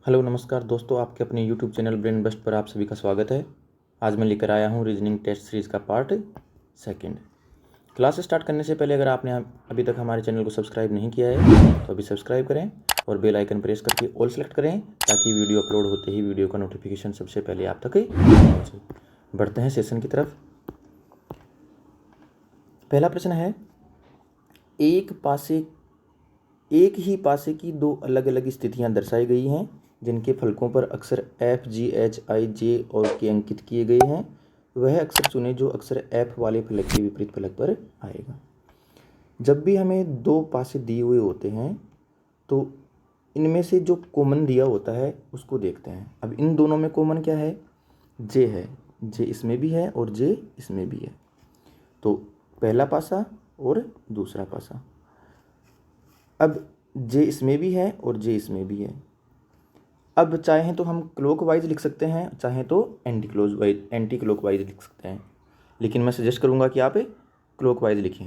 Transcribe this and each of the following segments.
Hello नमस्कार दोस्तों, आपके अपने यूट्यूब चैनल ब्रेन बस्ट पर आप सभी का स्वागत है। आज मैं लेकर आया हूँ रीजनिंग टेस्ट सीरीज़ का पार्ट सेकंड। क्लास स्टार्ट करने से पहले अगर आपने अभी तक हमारे चैनल को सब्सक्राइब नहीं किया है तो अभी सब्सक्राइब करें और बेल आइकन प्रेस करके ऑल सेलेक्ट करें ताकि वीडियो अपलोड होते ही वीडियो का नोटिफिकेशन सबसे पहले आप तक पहुँचे। बढ़ते हैं सेशन की तरफ। पहला प्रश्न है, एक ही पासे की दो अलग अलग स्थितियां दर्शाई गई हैं जिनके फलकों पर अक्षर एफ, जी, एच, आई, जे और के अंकित किए गए हैं। वह अक्षर चुने जो अक्षर एफ वाले फलक के विपरीत फलक पर आएगा। जब भी हमें दो पासे दिए हुए होते हैं तो इनमें से जो कॉमन दिया होता है उसको देखते हैं। अब इन दोनों में कॉमन क्या है? जे है। जे इसमें भी है और जे इसमें भी है। तो पहला पासा और दूसरा पासा। अब जे इसमें भी है और जे इसमें भी है। अब चाहें तो हम क्लॉकवाइज लिख सकते हैं, चाहें तो एंटी क्लॉकवाइज लिख सकते हैं, लेकिन मैं सजेस्ट करूंगा कि आप क्लॉकवाइज लिखें।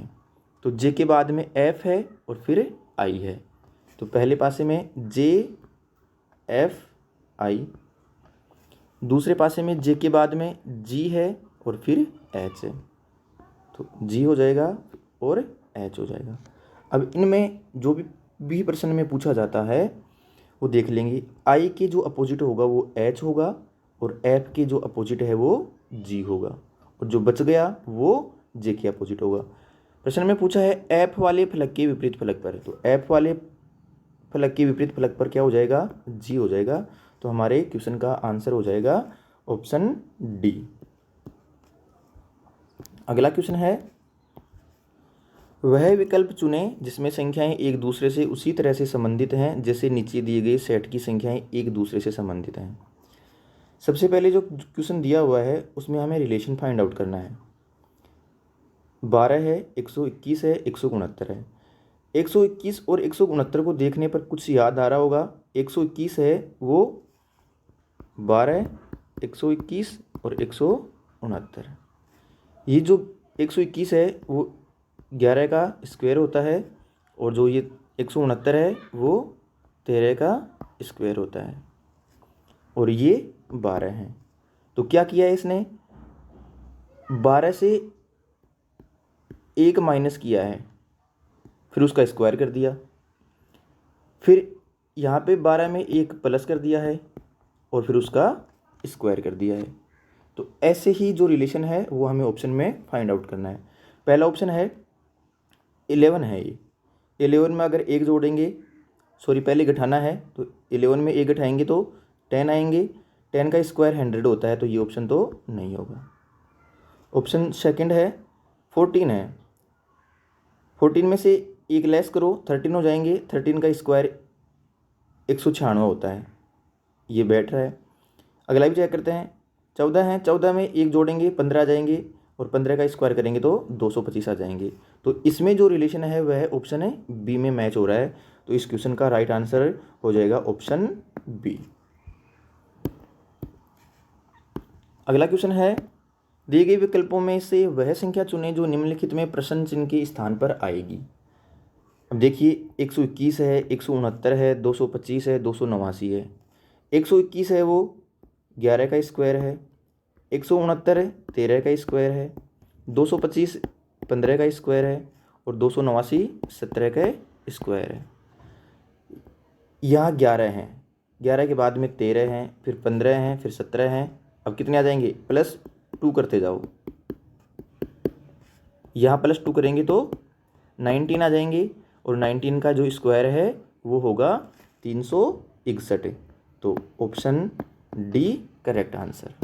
तो जे के बाद में एफ है और फिर आई है, तो पहले पासे में जे एफ आई, दूसरे पासे में जे के बाद में जी है और फिर एच है, तो जी हो जाएगा और एच हो जाएगा। अब इनमें जो भी प्रश्न में पूछा जाता है वो देख लेंगे। आई के जो अपोजिट होगा वो एच होगा और एफ के जो अपोजिट है वो जी होगा, और जो बच गया वो जे के अपोजिट होगा। प्रश्न में पूछा है एफ वाले फलक के विपरीत फलक पर, तो एफ वाले फलक के विपरीत फलक पर क्या हो जाएगा? जी हो जाएगा। तो हमारे क्वेश्चन का आंसर हो जाएगा ऑप्शन डी। अगला क्वेश्चन है, वह विकल्प चुनें जिसमें संख्याएं एक दूसरे से उसी तरह से संबंधित हैं जैसे नीचे दिए गए सेट की संख्याएं एक दूसरे से संबंधित हैं। सबसे पहले जो क्वेश्चन दिया हुआ है उसमें हमें रिलेशन फाइंड आउट करना है। 12 है, 121 है, 169 है। 121 और 169 को देखने पर कुछ याद आ रहा होगा। 121 है वो 12, 121 और 169। ये जो 121 है वो 11 का स्क्वायर होता है, और जो ये 169 है वो 13 का स्क्वायर होता है, और ये 12 है। तो क्या किया है इसने? 12 से एक माइनस किया है, फिर उसका स्क्वायर कर दिया, फिर यहाँ पे 12 में एक प्लस कर दिया है और फिर उसका स्क्वायर कर दिया है। तो ऐसे ही जो रिलेशन है वो हमें ऑप्शन में फाइंड आउट करना है। पहला ऑप्शन है 11 है। ये 11 में अगर एक जोड़ेंगे, सॉरी पहले घटाना है, तो 11 में एक घटाएंगे तो 10 आएंगे। 10 का स्क्वायर 100 होता है, तो ये ऑप्शन तो नहीं होगा। ऑप्शन सेकंड है 14 है। 14 में से एक लेस करो 13 हो जाएंगे। 13 का स्क्वायर 196 होता है, ये बैठ रहा है। अगला भी चेक करते हैं। 14 है, 14 में एक जोड़ेंगे 15 आ जाएंगे, और 15 का स्क्वायर करेंगे तो 225 आ जाएंगे। तो इसमें जो रिलेशन है वह ऑप्शन है बी में मैच हो रहा है। तो इस क्वेश्चन का राइट आंसर हो जाएगा ऑप्शन बी। अगला क्वेश्चन है, दिए गए विकल्पों में से वह संख्या चुनें जो निम्नलिखित में प्रश्न चिन्ह के स्थान पर आएगी। अब देखिए 121 है, 169 है, 225 है, 289 है। 121 है वो 11 का स्क्वायर है, 169 13 का स्क्वायर है, 225 15 का स्क्वायर है, और 289 17 का स्क्वायर है। यहाँ 11 हैं, 11 के बाद में 13 हैं, फिर 15 हैं, फिर 17 हैं। अब कितने आ जाएंगे? +2 करते जाओ। यहाँ +2 करेंगे तो 19 आ जाएंगे, और 19 का जो स्क्वायर है वो होगा 361। तो ऑप्शन डी करेक्ट आंसर।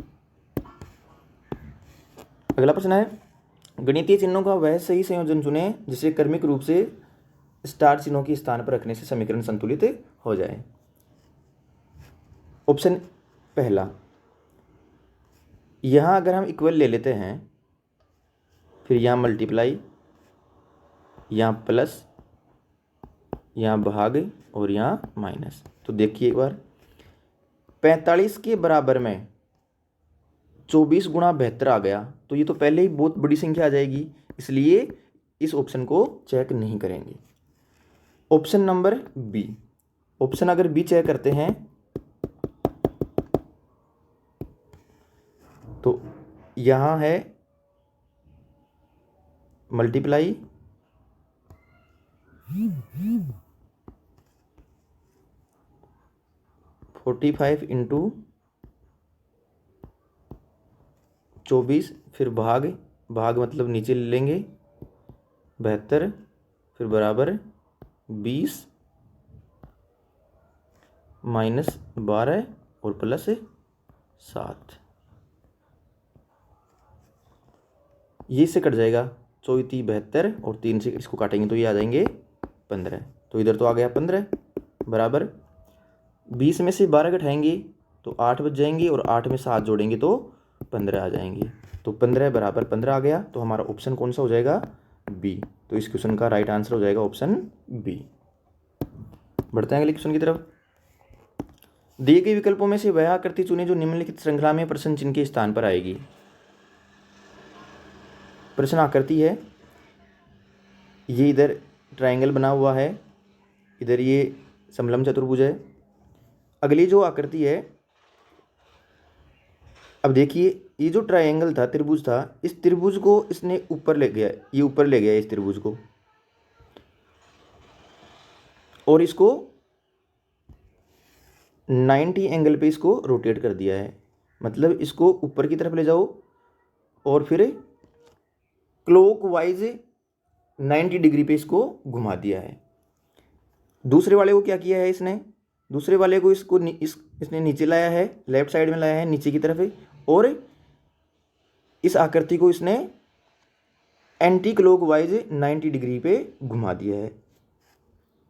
अगला प्रश्न है, गणितीय चिन्हों का वह सही संयोजन चुनें जिसे क्रमिक रूप से स्टार चिन्हों के स्थान पर रखने से समीकरण संतुलित हो जाए। ऑप्शन पहला, यहाँ अगर हम इक्वल ले लेते हैं, फिर यहाँ मल्टीप्लाई, यहाँ प्लस, यहाँ भाग और यहाँ माइनस, तो देखिए एक बार 45 के बराबर में 24 गुणा 72 आ गया, तो ये तो पहले ही बहुत बड़ी संख्या आ जाएगी, इसलिए इस ऑप्शन को चेक नहीं करेंगे। ऑप्शन नंबर बी, ऑप्शन अगर बी चेक करते हैं यहाँ है मल्टीप्लाई 45 इंटू 24, फिर भाग मतलब नीचे ले लेंगे 72, फिर बराबर 20 माइनस 12 और प्लस 7, ये से कट जाएगा 24 72 और 3 से इसको काटेंगे तो ये आ जाएंगे 15। तो इधर तो आ गया 15 बराबर 20 में से 12 घटाएंगे तो 8 बच जाएंगे और 8 में 7 जोड़ेंगे तो 15 आ जाएंगे। तो 15 बराबर 15 आ गया। तो हमारा ऑप्शन कौन सा हो जाएगा? बी। तो इस क्वेश्चन का राइट आंसर हो जाएगा ऑप्शन बी। बढ़ते हैं अगले क्वेश्चन की तरफ। दिए गए विकल्पों में से वह आकृति चुने जो निम्नलिखित श्रृंखला में प्रश्न चिन्ह के स्थान पर आएगी। प्रश्न आकृति है, ये इधर ट्रायंगल बना हुआ है, इधर ये समलंब चतुर्भुज है। अगली जो आकृति है, अब देखिए ये जो ट्रायंगल था, त्रिभुज था, इस त्रिभुज को इसने ऊपर ले गया, ये ऊपर ले गया इस त्रिभुज को, और इसको 90 एंगल पे इसको रोटेट कर दिया है। मतलब इसको ऊपर की तरफ ले जाओ और फिर क्लॉकवाइज 90 डिग्री पे इसको घुमा दिया है। दूसरे वाले को क्या किया है इसने? दूसरे वाले को इसने नीचे लाया है, लेफ्ट साइड में लाया है नीचे की तरफ, और इस आकृति को इसने एंटी क्लॉकवाइज 90 डिग्री पे घुमा दिया है।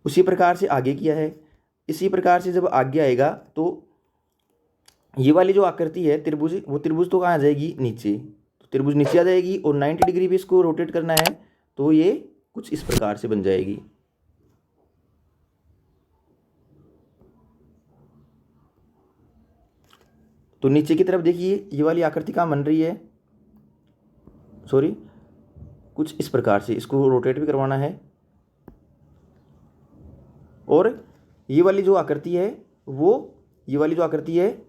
उसी प्रकार से आगे किया है। इसी प्रकार से जब आगे आएगा तो ये वाली जो आकृति है त्रिभुज, वो त्रिभुज तो कहाँ आ जाएगी? नीचे। तो त्रिभुज नीचे आ जाएगी और 90 डिग्री पे इसको रोटेट करना है तो ये कुछ इस प्रकार से बन जाएगी। तो नीचे की तरफ देखिए ये वाली आकृति कहाँ बन रही है? सॉरी, कुछ इस प्रकार से इसको रोटेट भी करवाना है। और ये वाली जो आकृति है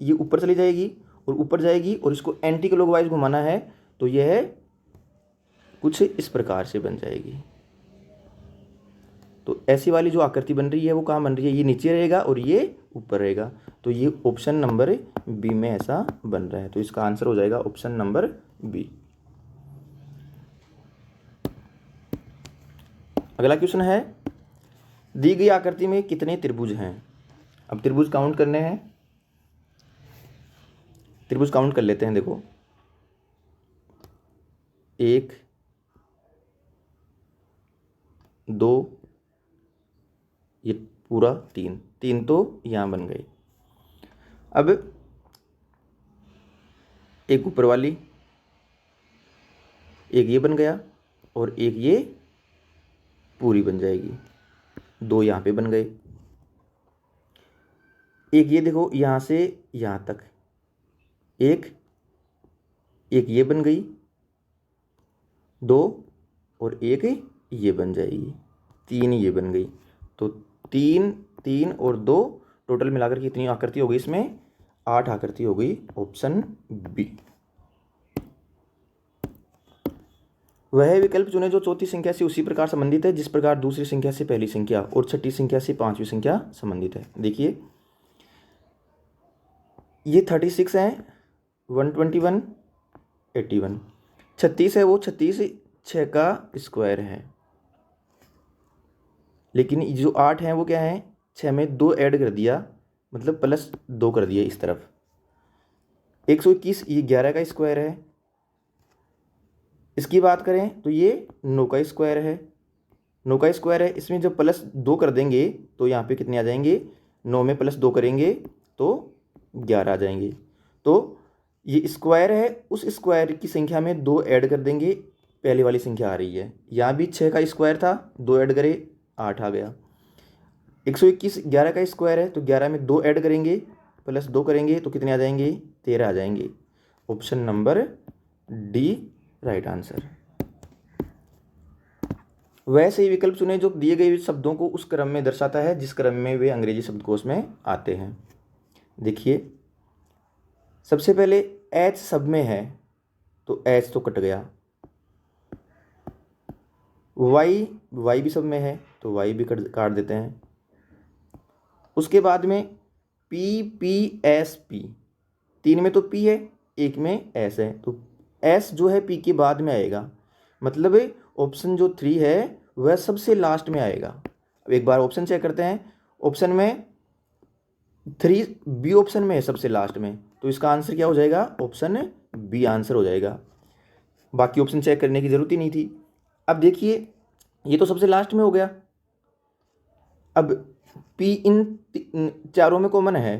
ये ऊपर चली जाएगी और ऊपर जाएगी और इसको एंटी क्लॉकवाइज घुमाना है तो यह कुछ इस प्रकार से बन जाएगी। तो ऐसी वाली जो आकृति बन रही है वो कहाँ बन रही है? ये नीचे रहेगा और ये ऊपर रहेगा। तो ये ऑप्शन नंबर बी में ऐसा बन रहा है। तो इसका आंसर हो जाएगा ऑप्शन नंबर बी। अगला क्वेश्चन है, दी गई आकृति में कितने त्रिभुज हैं? अब त्रिभुज काउंट करने हैं। त्रिभुज काउंट कर लेते हैं। देखो 1 2, ये पूरा 3 तो यहाँ बन गए। अब एक ऊपर वाली, एक ये बन गया और एक ये पूरी बन जाएगी। 2 यहाँ पे बन गए। एक ये देखो यहाँ से यहाँ तक, एक ये बन गई 2 और एक ये बन जाएगी 3 ये बन गई। तो 3 और 2 टोटल मिलाकर कितनी आकृति हो गई? इसमें 8 आकृति हो गई। Option B. वह विकल्प चुने जो चौथी संख्या से उसी प्रकार संबंधित है जिस प्रकार दूसरी संख्या से पहली संख्या और छठी संख्या से पांचवी संख्या संबंधित है। देखिए ये 36 है, 121, 81, 36 है, वो 36 6 का स्क्वायर है। लेकिन जो 8 है वो क्या है? 6 में 2 ऐड कर दिया, मतलब +2 कर दिया इस तरफ। 121 ये 11 का स्क्वायर है। इसकी बात करें तो ये 9 का स्क्वायर है। 9 का स्क्वायर है, इसमें जब +2 कर देंगे तो यहाँ पे कितने आ जाएंगे? 9 में +2 करेंगे तो 11 आ जाएंगे। तो ये स्क्वायर है, उस स्क्वायर की संख्या में 2 ऐड कर देंगे, पहले वाली संख्या आ रही है। यहाँ भी 6 का स्क्वायर था, 2 ऐड करे 8 आ गया। 121 11 का स्क्वायर है तो 11 में 2 ऐड करेंगे, +2 करेंगे तो कितने आ जाएंगे? 13 आ जाएंगे। Option number D right answer. वैसे ही विकल्प चुने जो दिए गए शब्दों को उस क्रम में दर्शाता है जिस क्रम में वे अंग्रेजी शब्दकोश में आते हैं। देखिए सबसे पहले एच सब में है तो एच तो कट गया। वाई भी सब में है तो वाई भी काट देते हैं। उसके बाद में पी पी एस पी, 3 में तो पी है, 1 में एस है, तो एस जो है पी के बाद में आएगा, मतलब ऑप्शन जो 3 है वह सबसे लास्ट में आएगा। अब एक बार ऑप्शन चेक करते हैं। ऑप्शन में 3 बी ऑप्शन में है सबसे लास्ट में, तो इसका आंसर क्या हो जाएगा? ऑप्शन बी आंसर हो जाएगा। बाकी ऑप्शन चेक करने की ज़रूरत ही नहीं थी। अब देखिए ये तो सबसे लास्ट में हो गया। अब पी इन चारों में कॉमन है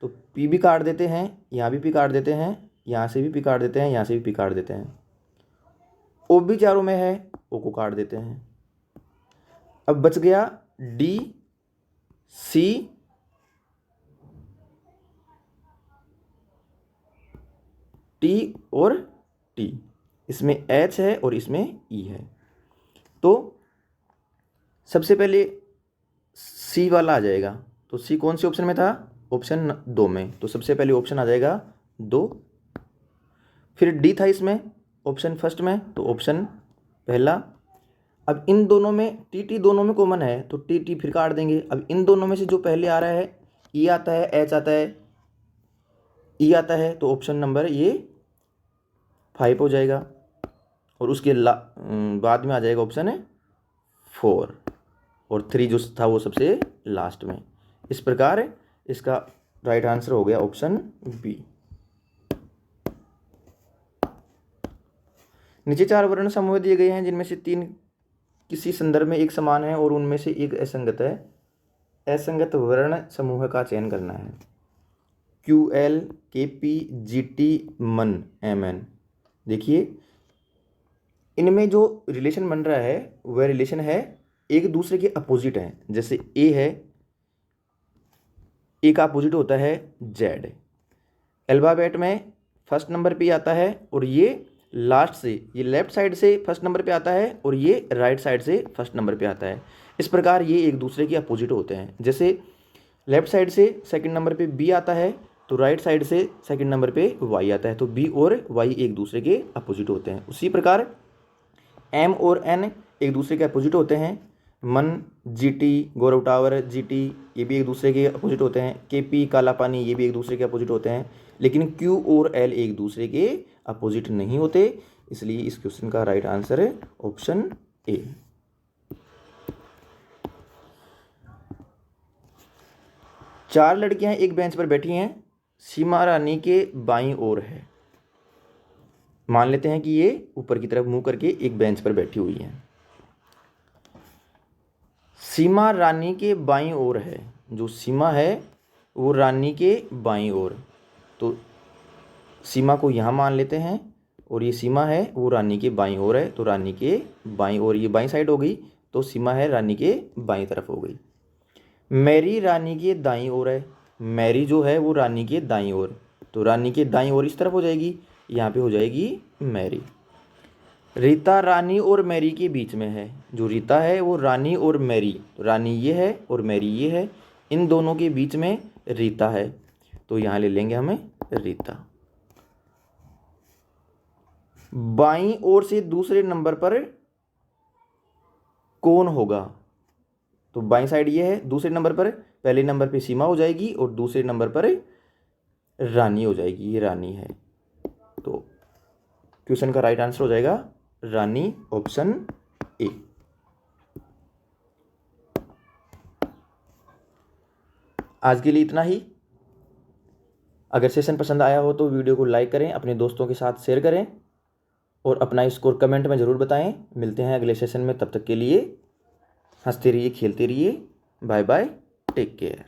तो पी भी काट देते हैं, यहाँ भी पी काट देते हैं, यहाँ से भी पी काट देते हैं, यहाँ से भी पी काट देते हैं। ओ भी चारों में है, ओ को काट देते हैं। अब बच गया डी सी टी और टी, इसमें एच है और इसमें ई है। तो सबसे पहले सी वाला आ जाएगा, तो सी कौन से ऑप्शन में था? ऑप्शन 2 में, तो सबसे पहले ऑप्शन आ जाएगा 2। फिर डी था इसमें ऑप्शन फर्स्ट में, तो ऑप्शन पहला। अब इन दोनों में टी टी दोनों में कॉमन है तो टी टी फिर काट देंगे। अब इन दोनों में से जो पहले आ रहा है ई आता है, एच आता है, ई आता है, तो ऑप्शन नंबर ये 5 हो जाएगा और उसके बाद में आ जाएगा ऑप्शन 4 और 3 जो था वो सबसे लास्ट में। इस प्रकार इसका राइट आंसर हो गया ऑप्शन बी। नीचे 4 वर्ण समूह दिए गए हैं जिनमें से 3 किसी संदर्भ में एक समान है और उनमें से एक असंगत है। असंगत वर्ण समूह का चयन करना है। क्यू एल के पी जी टी मन एम एन। देखिए इनमें जो रिलेशन बन रहा है वह रिलेशन है एक दूसरे के अपोजिट है। जैसे ए है, ए का अपोजिट होता है जेड। अल्फाबेट में फर्स्ट नंबर पे आता है और ये लास्ट से, ये लेफ्ट साइड से फर्स्ट नंबर पे आता है और ये राइट साइड से फर्स्ट नंबर पे आता है। इस प्रकार ये एक दूसरे के अपोजिट होते हैं। जैसे लेफ्ट साइड से सेकंड नंबर पे बी आता है तो राइट साइड से सेकंड नंबर पे वाई आता है, तो बी और वाई एक दूसरे के अपोजिट होते हैं। उसी प्रकार एम और एन एक दूसरे के अपोजिट होते हैं। मन जी टी गौरव टावर जी टी ये भी एक दूसरे के अपोजिट होते हैं। के पी काला पानी ये भी एक दूसरे के अपोजिट होते हैं। लेकिन क्यू और एल एक दूसरे के अपोजिट नहीं होते, इसलिए इस क्वेश्चन का राइट आंसर है ऑप्शन ए। चार लड़कियां एक बेंच पर बैठी हैं, सीमा रानी के बाईं ओर है। मान लेते हैं कि ये ऊपर की तरफ मुंह करके एक बेंच पर बैठी हुई हैं। सीमा रानी के बाईं ओर है, जो सीमा है वो रानी के बाईं ओर, तो सीमा को यहाँ मान लेते हैं और ये सीमा है वो रानी के बाईं ओर है, तो रानी के बाईं ओर ये बाईं साइड हो गई, तो सीमा है रानी के बाईं तरफ हो गई। मैरी रानी के दाईं ओर है, मैरी जो है वो रानी के दाईं ओर, तो रानी के दाईं ओर इस तरफ हो जाएगी, यहाँ पे हो जाएगी मैरी। रीता रानी और मैरी के बीच में है, जो रीता है वो रानी और मैरी, तो रानी ये है और मैरी ये है, इन दोनों के बीच में रीता है, तो यहाँ ले लेंगे हमें रीता। बाईं ओर से दूसरे नंबर पर कौन होगा? तो बाईं साइड ये है, दूसरे नंबर पर पहले नंबर पे सीमा हो जाएगी और दूसरे नंबर पर रानी हो जाएगी, ये रानी है, तो क्वेश्चन का राइट आंसर हो जाएगा रानी, ऑप्शन ए। आज के लिए इतना ही। अगर सेशन पसंद आया हो तो वीडियो को लाइक करें, अपने दोस्तों के साथ शेयर करें और अपना स्कोर कमेंट में ज़रूर बताएं। मिलते हैं अगले सेशन में, तब तक के लिए हंसते रहिए, खेलते रहिए। Bye bye, take care.